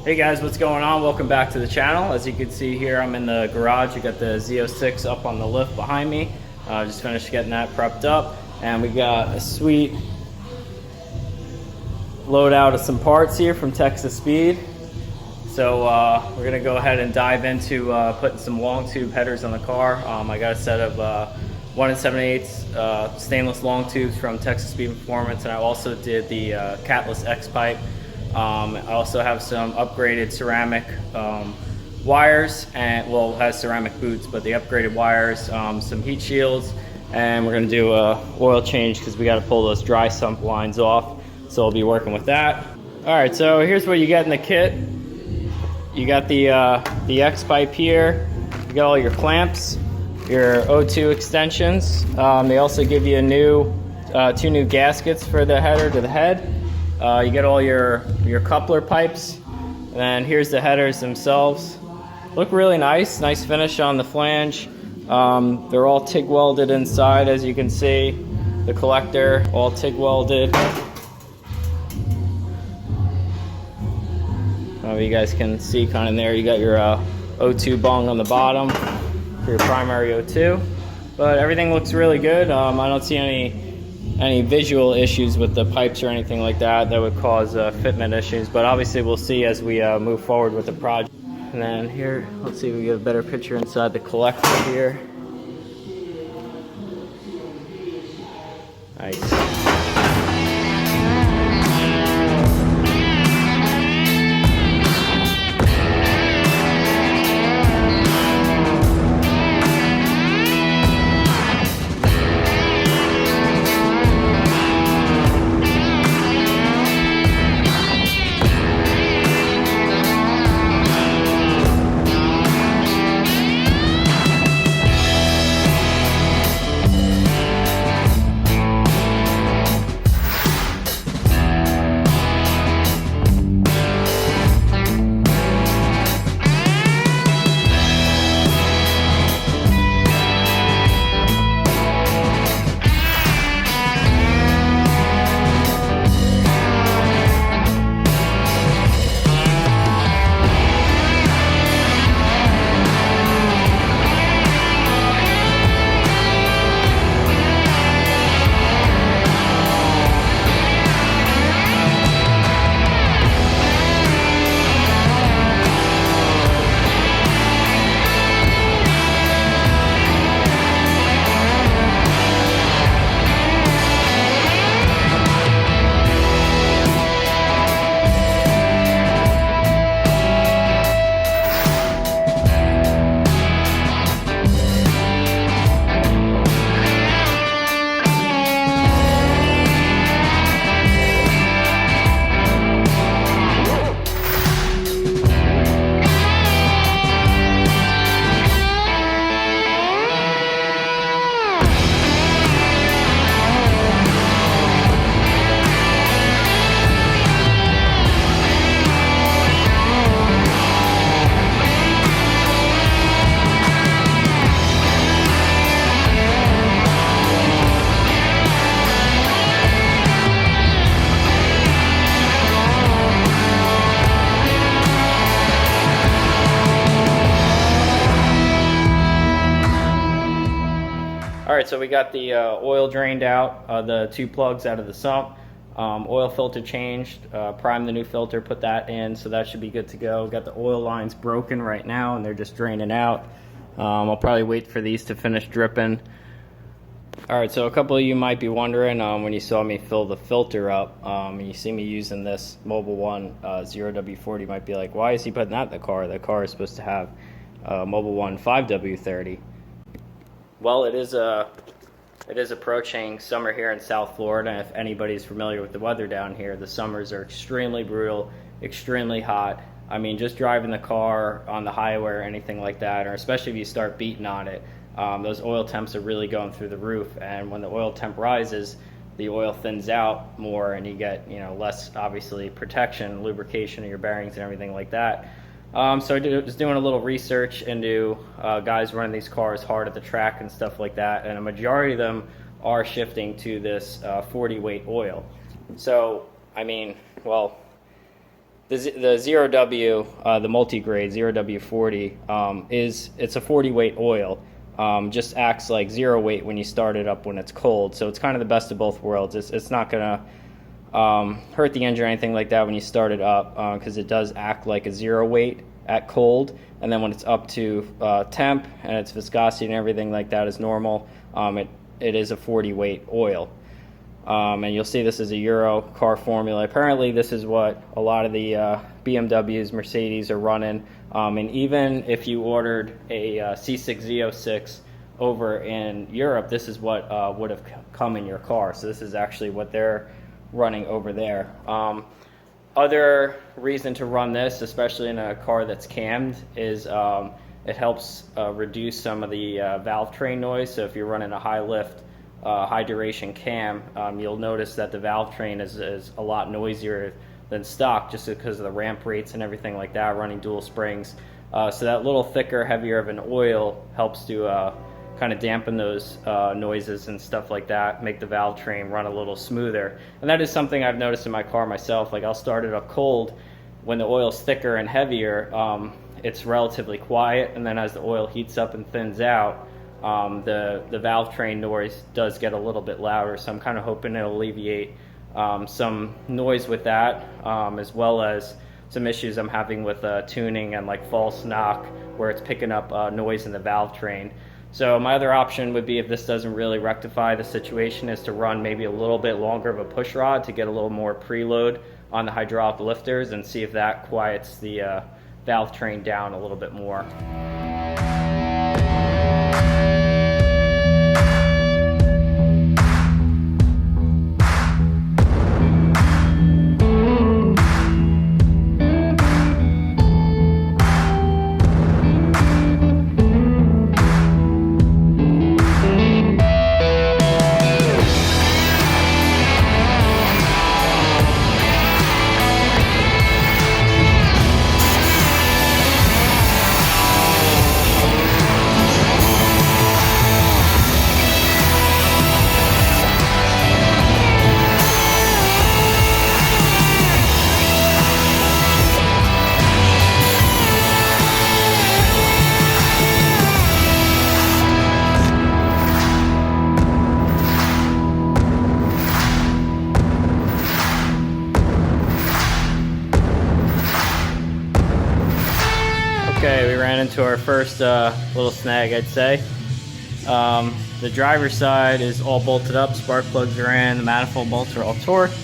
Hey guys, what's going on? Welcome back to the channel. As you can see here, I'm in the garage. You got the Z06 up on the lift behind me. Just finished getting that prepped up, and we got a sweet load out of some parts here from Texas Speed. So we're gonna go ahead and dive into putting some long tube headers on the car. I got a set of 1 7/8 stainless long tubes from Texas Speed Performance, and I also did the catless X pipe. I also have some upgraded ceramic wires, and well, it has ceramic boots, but the upgraded wires, some heat shields, and we're gonna do a oil change because we got to pull those dry sump lines off. So I'll be working with that. All right, so here's what you get in the kit. You got the X pipe here. You got all your clamps, your O2 extensions. They also give you a new 2 new gaskets for the header to the head. You get all your coupler pipes, and then here's the headers themselves. Look really nice finish on the flange. They're all TIG welded inside, as you can see. The collector all TIG welded. You guys can see kind of there. You got your O2 bung on the bottom for your primary O2, but everything looks really good. I don't see any visual issues with the pipes or anything like that would cause fitment issues, but obviously we'll see as we move forward with the project. And then here, let's see if we get a better picture inside the collector here. Nice. All right, so we got the oil drained out, the 2 plugs out of the sump, oil filter changed, primed the new filter, put that in, so that should be good to go. Got the oil lines broken right now, and they're just draining out. I'll probably wait for these to finish dripping. All right, so a couple of you might be wondering when you saw me fill the filter up, and you see me using this Mobil 1 0W40, you might be like, why is he putting that in the car? The car is supposed to have Mobil 1 5W30. Well, it is approaching summer here in South Florida. If anybody's familiar with the weather down here, the summers are extremely brutal, extremely hot. I mean, just driving the car on the highway or anything like that, or especially if you start beating on it, those oil temps are really going through the roof. And when the oil temp rises, the oil thins out more, and you get less obviously protection, lubrication of your bearings and everything like that. So I was doing a little research into guys running these cars hard at the track and stuff like that, and a majority of them are shifting to this 40 weight oil. So I mean, well, the 0W, the multi-grade 0W40, it's a 40 weight oil. Just acts like 0 weight when you start it up when it's cold. So it's kind of the best of both worlds. It's not gonna hurt the engine or anything like that when you start it up, because it does act like a 0 weight at cold, and then when it's up to temp and its viscosity and everything like that is normal, it is a 40 weight oil. And you'll see this is a Euro car formula. Apparently this is what a lot of the BMWs, Mercedes are running. And even if you ordered a C6 Z06 over in Europe, this is what would have come in your car. So this is actually what they're running over there. Other reason to run this, especially in a car that's cammed, is it helps reduce some of the valve train noise. So if you're running a high lift, high duration cam, you'll notice that the valve train is a lot noisier than stock, just because of the ramp rates and everything like that, running dual springs. So that little thicker, heavier of an oil helps to kind of dampen those noises and stuff like that, make the valve train run a little smoother. And that is something I've noticed in my car myself. Like, I'll start it up cold. When the oil's thicker and heavier, it's relatively quiet, and then as the oil heats up and thins out, the valve train noise does get a little bit louder. So I'm kind of hoping it'll alleviate some noise with that, as well as some issues I'm having with tuning and like false knock, where it's picking up noise in the valve train. So my other option would be, if this doesn't really rectify the situation, is to run maybe a little bit longer of a push rod to get a little more preload on the hydraulic lifters, and see if that quiets the valve train down a little bit more. Okay, we ran into our first little snag, I'd say. The driver's side is all bolted up, spark plugs are in, the manifold bolts are all torqued.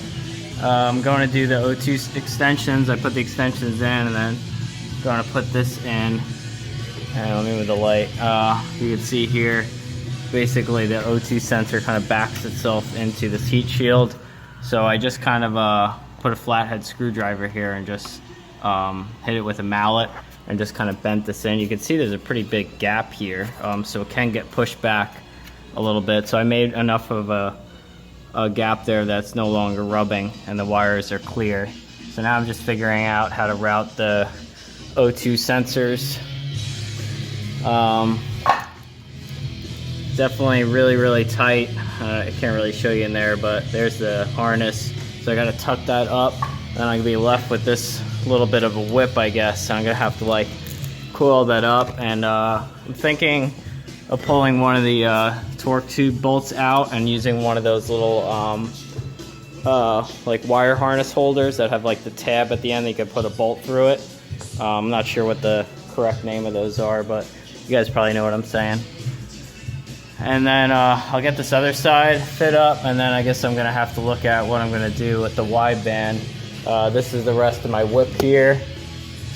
I'm going to do the O2 extensions. I put the extensions in, and then going to put this in. And let me move the light. You can see here, basically the O2 sensor kind of backs itself into this heat shield. So I just kind of put a flathead screwdriver here and just hit it with a mallet and just kind of bent this in. You can see there's a pretty big gap here, so it can get pushed back a little bit. So I made enough of a gap there that's no longer rubbing, and the wires are clear. So now I'm just figuring out how to route the O2 sensors. Definitely really tight. I can't really show you in there, but there's the harness. So I got to tuck that up, and I'm gonna be left with this little bit of a whip, I guess. So I'm gonna have to like coil that up, and I'm thinking of pulling one of the torque tube bolts out and using one of those little like wire harness holders that have like the tab at the end that you can put a bolt through it. I'm not sure what the correct name of those are, but you guys probably know what I'm saying. And then I'll get this other side fit up, and then I guess I'm gonna have to look at what I'm gonna do with the wideband. This is the rest of my whip here,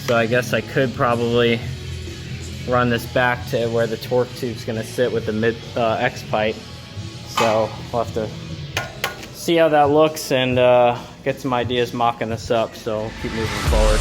so I guess I could probably run this back to where the torque tube's gonna sit with the mid X pipe. So we'll have to see how that looks and get some ideas mocking this up, so keep moving forward.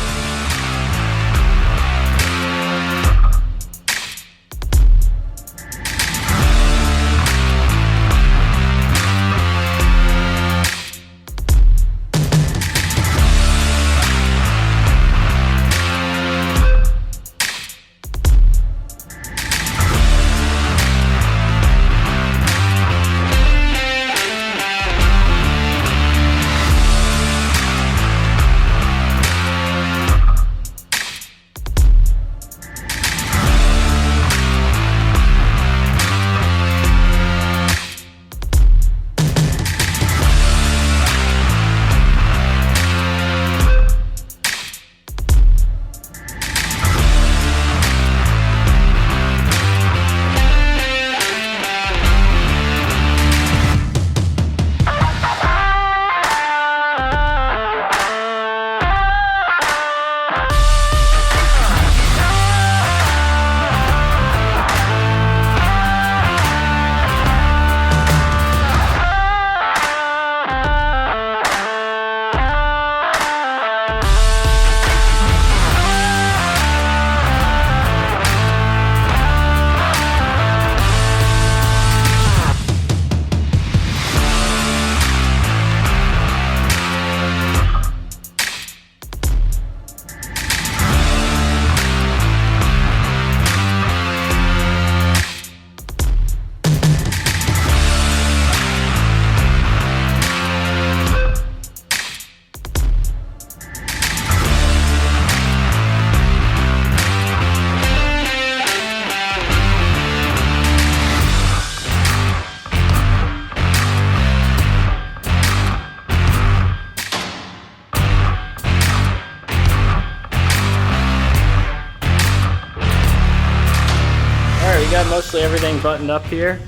we got mostly everything buttoned up here.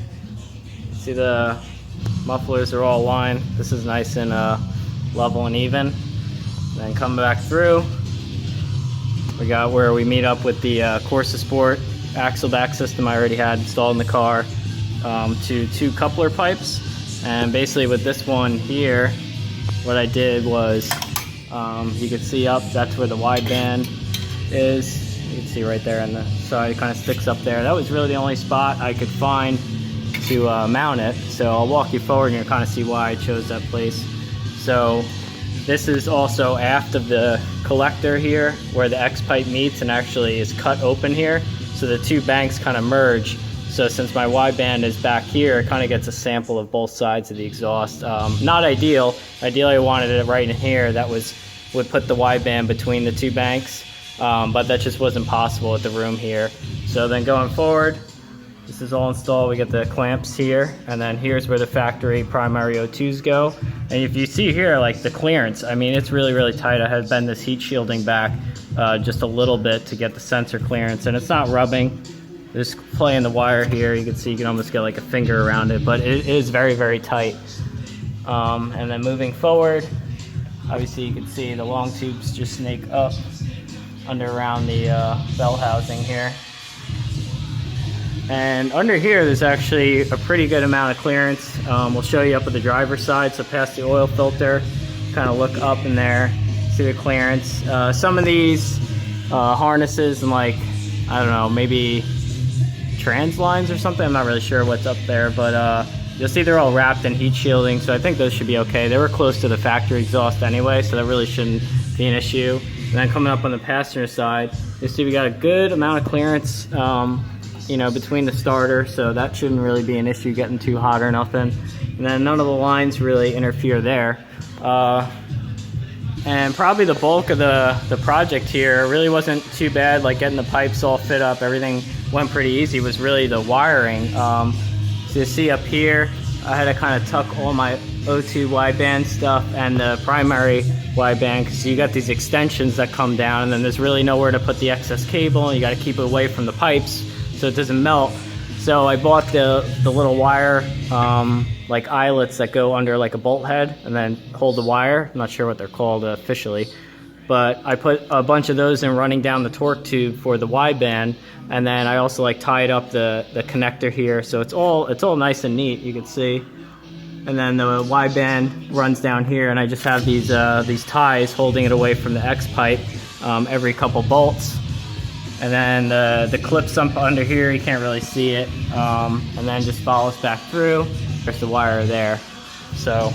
See, the mufflers are all aligned. This is nice and level and even. Then come back through. We got where we meet up with the Corsa Sport axle back system I already had installed in the car, to 2 coupler pipes. And basically with this one here, what I did was, you can see up, that's where the wideband is. You can see right there on the side, it kind of sticks up there. That was really the only spot I could find to mount it. So I'll walk you forward and you'll kind of see why I chose that place. So this is also aft of the collector here, where the X pipe meets and actually is cut open here. So the 2 banks kind of merge. So since my wideband is back here, it kind of gets a sample of both sides of the exhaust. Not ideal. Ideally I wanted it right in here. That would put the wideband between the 2 banks. But that just wasn't possible with the room here. So then going forward, this is all installed. We get the clamps here, and then here's where the factory primary O2s go. And if you see here, like the clearance, I mean, it's really, really tight. I had to bend this heat shielding back just a little bit to get the sensor clearance, and it's not rubbing. Just playing the wire here, you can see you can almost get like a finger around it, but it is very, very tight. And then moving forward, obviously you can see the long tubes just snake up under around the bell housing here. And under here there's actually a pretty good amount of clearance. We'll show you up at the driver's side, so past the oil filter, kind of look up in there, see the clearance. Some of these harnesses and, like, I don't know, maybe trans lines or something, I'm not really sure what's up there, but you'll see they're all wrapped in heat shielding, so I think those should be okay. They were close to the factory exhaust anyway, so that really shouldn't be an issue. And then coming up on the passenger side, you see we got a good amount of clearance, you know, between the starter, so that shouldn't really be an issue getting too hot or nothing. And then none of the lines really interfere there. And probably the bulk of the project here really wasn't too bad, like getting the pipes all fit up, everything went pretty easy, was really the wiring. So you see up here, I had to kind of tuck all my O2 wideband stuff and the primary wideband, because you got these extensions that come down, and then there's really nowhere to put the excess cable, and you got to keep it away from the pipes so it doesn't melt. So I bought the little wire like eyelets that go under like a bolt head and then hold the wire. I'm not sure what they're called officially, but I put a bunch of those in running down the torque tube for the wideband, and then I also like tied up the connector here, so it's all nice and neat, you can see. And then the wideband runs down here, and I just have these ties holding it away from the X pipe every couple bolts. And then the clips up under here, you can't really see it, and then just follows back through. There's the wire there. So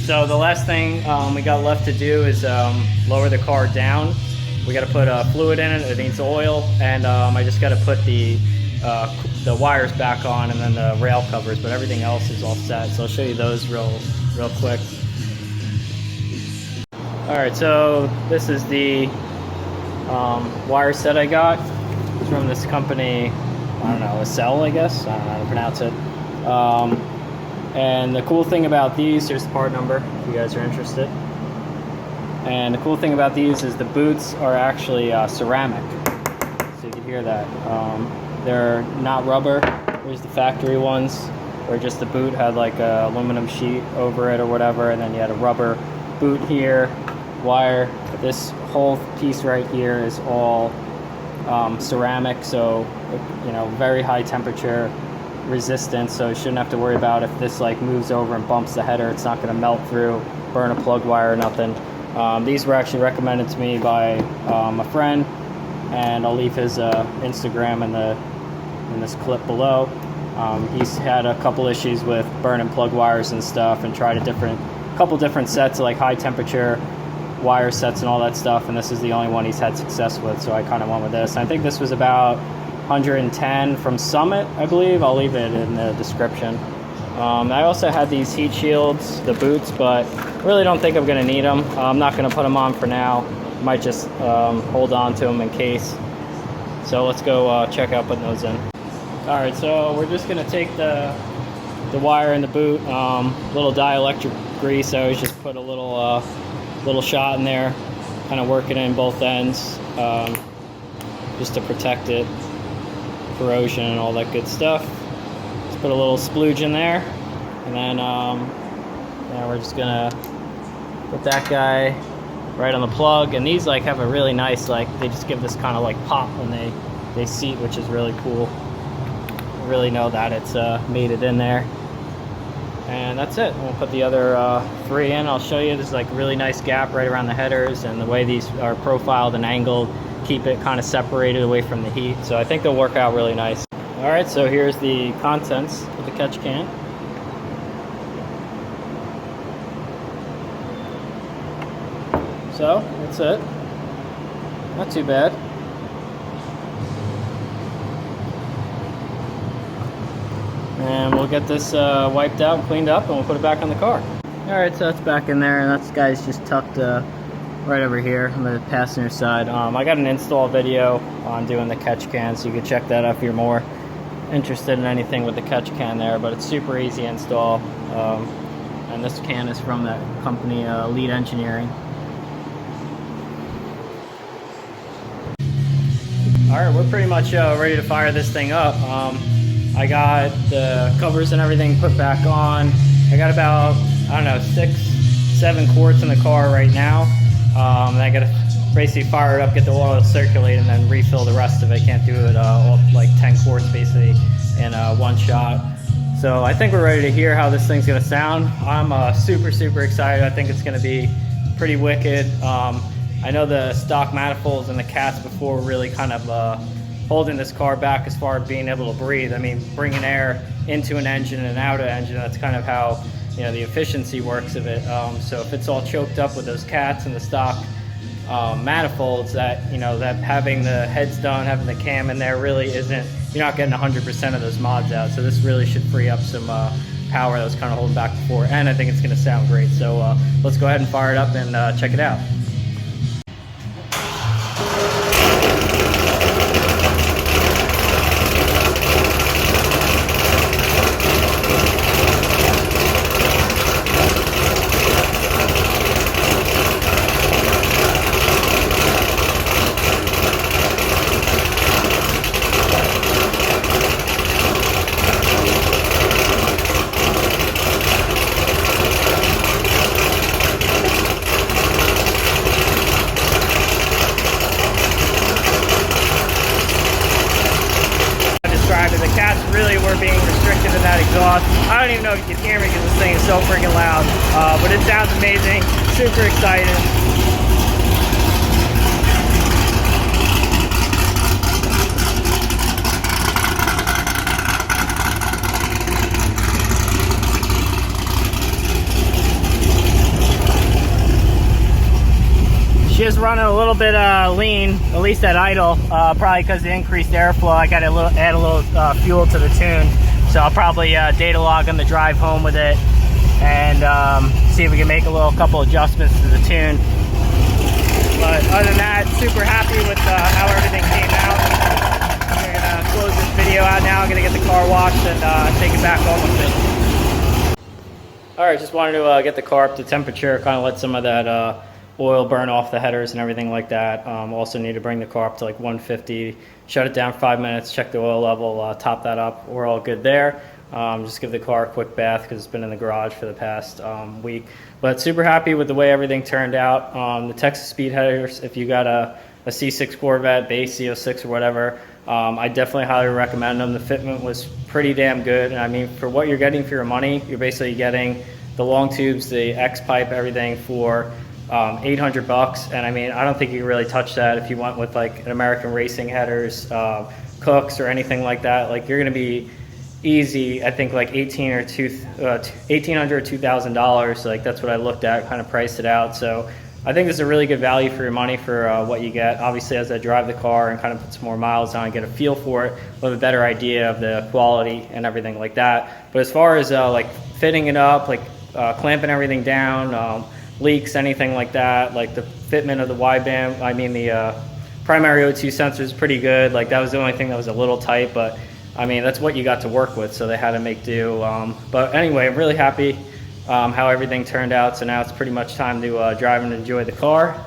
the last thing we got left to do is lower the car down. We got to put fluid in it. It needs oil, and I just got to put the wires back on, and then the rail covers, but everything else is all set. So I'll show you those real quick. All right, so this is the wire set I got. It's from this company, I don't know, Acel, I guess. I don't know how to pronounce it. And the cool thing about these, here's the part number if you guys are interested. And the cool thing about these is the boots are actually ceramic. So you can hear that. They're not rubber. Here's the factory ones, where just the boot had like a aluminum sheet over it or whatever, and then you had a rubber boot here, wire. This whole piece right here is all ceramic, so, you know, very high temperature resistance, so you shouldn't have to worry about if this like moves over and bumps the header, it's not going to melt through, burn a plug wire or nothing. These were actually recommended to me by a friend, and I'll leave his Instagram in this clip below. He's had a couple issues with burning plug wires and stuff, and tried a couple different sets of like high temperature wire sets and all that stuff, and this is the only one he's had success with, so I kind of went with this. And I think this was about 110 from Summit, I believe. I'll leave it in the description. I also had these heat shields, the boots, but really don't think I'm going to need them. I'm not going to put them on for now. Might just hold on to them in case. So let's go check out putting those in. Alright, so we're just going to take the wire in the boot, little dielectric grease. I always just put a little shot in there, kind of work it in both ends. just to protect it, corrosion and all that good stuff. Let's put a little splooge in there, and then we're just gonna put that guy right on the plug. And these like have a really nice, like, they just give this kind of like pop when they seat, which is really cool. You really know that it's made it in there. And that's it. We'll put the other 3 in. I'll show you. There's like really nice gap right around the headers, and the way these are profiled and angled keep it kind of separated away from the heat. So I think they'll work out really nice. All right, so here's the contents of the catch can. So that's it. Not too bad. And we'll get this wiped out and cleaned up, and we'll put it back on the car. All right, so that's back in there, and that guy's just tucked right over here on the passenger side. I got an install video on doing the catch can, so you can check that out if you're more interested in anything with the catch can there, but it's super easy install. And this can is from that company, Lead Engineering. All right, we're pretty much ready to fire this thing up. I got the covers and everything put back on. I got about, I don't know, 6-7 quarts in the car right now. And I gotta basically fire it up, get the oil circulate, and then refill the rest of it. Can't do it all, like 10 quarts basically in one shot. So I think we're ready to hear how this thing's gonna sound. I'm super excited. I think it's gonna be pretty wicked. I know the stock manifolds and the cats before really kind of holding this car back as far as being able to breathe. I mean, bringing air into an engine and out of an engine, that's kind of how, you know, the efficiency works of it. So if it's all choked up with those cats and the stock manifolds, that, you know, that having the heads done, having the cam in there really isn't, you're not getting 100% of those mods out. So this really should free up some power that was kind of holding back before, and I think it's going to sound great. So let's go ahead and fire it up and check it out. The cats really were being restricted in that exhaust. I don't even know if you can hear me because this thing is so freaking loud, but it sounds amazing. Super excited. She is running a little bit lean, at least at idle, probably because of the increased airflow. I got to add a little fuel to the tune, so I'll probably data log on the drive home with it and see if we can make a couple adjustments to the tune. But other than that, super happy with how everything came out. We're gonna close this video out now. I'm gonna get the car washed and take it back home with it. All right, just wanted to get the car up to temperature, kind of let some of that oil burn off the headers and everything like that. Also need to bring the car up to like 150, shut it down for 5 minutes, check the oil level, top that up. We're all good there. Just give the car a quick bath because it's been in the garage for the past week. But super happy with the way everything turned out. The Texas speed headers, if you got a C6 Corvette, base Z06 or whatever, I definitely highly recommend them. The fitment was pretty damn good. And I mean, for what you're getting for your money, you're basically getting the long tubes, the X pipe, everything for $800. And I mean, I don't think you can really touch that if you went with like an American Racing headers, Cooks or anything like that. Like, you're going to be easy, I think like $1,800 or $2,000. Like, that's what I looked at, kind of priced it out. So I think this is a really good value for your money for what you get. Obviously, as I drive the car and kind of put some more miles on and get a feel for it, we'll have a better idea of the quality and everything like that. But as far as like fitting it up, like clamping everything down, leaks, anything like that, like the fitment of the wideband, I mean the primary O2 sensor is pretty good. Like, that was the only thing that was a little tight, but I mean, that's what you got to work with, so they had to make do. But anyway, I'm really happy how everything turned out. So now it's pretty much time to drive and enjoy the car.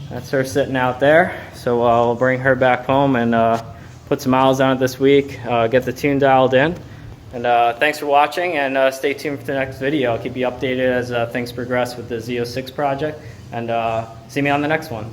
That's her sitting out there. So we'll bring her back home and put some miles on it this week, get the tune dialed in. And thanks for watching, and stay tuned for the next video. I'll keep you updated as things progress with the Z06 project, and see me on the next one.